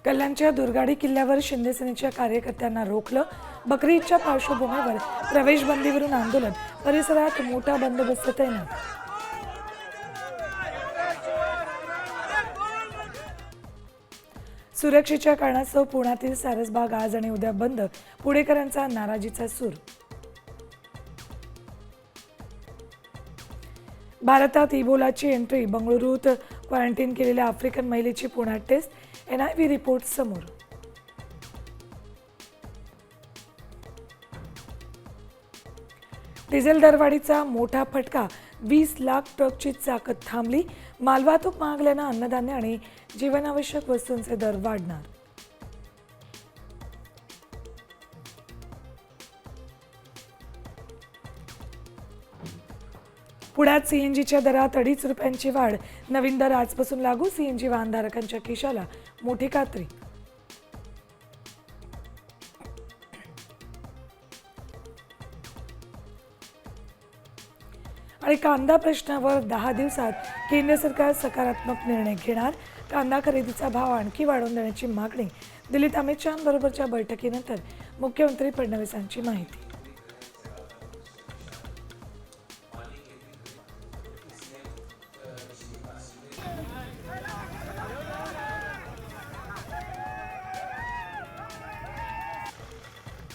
कल्याणच्या दुर्गाडी किल्ल्यावर शिंदे सेनेच्या कार्यकर्त्यांना रोखलं। बकरी ईदच्या पार्श्वभूमीवर प्रवेशबंदीवरून आंदोलन, परिसरात मोठा बंदोबस्त तैनात। सुरक्षेच्या कारणास्तव पुण्यातील सारसबाग आज आणि उद्या बंद, पुणेकरांचा नाराजीचा सूर। भारतात इबोलाची एंट्री, बंगळुरूत क्वारंटाईन केलेल्या आफ्रिकन महिलेची पुण्यात टेस्ट, NIV रिपोर्ट समोर। डिझेल दरवाढीचा मोठा फटका, 20 लाख ट्रकची चाकं थांबली। मालवाहतूक महागल्यानं अन्नधान्य आणि जीवनावश्यक वस्तूंचे दर वाढणार। पुण्यात CNGच्या दरात 2.5 रुपयांची वाढ, नवीन दर आजपासून लागू। CNG वाहनधारकांच्या खिशाला मोठी कात्री। आणि कांदा प्रश्नावर 10 दिवसात केंद्र सरकार सकारात्मक निर्णय घेणार। कांदा खरेदीचा भाव आणखी वाढवून देण्याची मागणी। दिल्लीत अमित शहांबरोबरच्या बैठकीनंतर मुख्यमंत्री फडणवीसांची माहिती।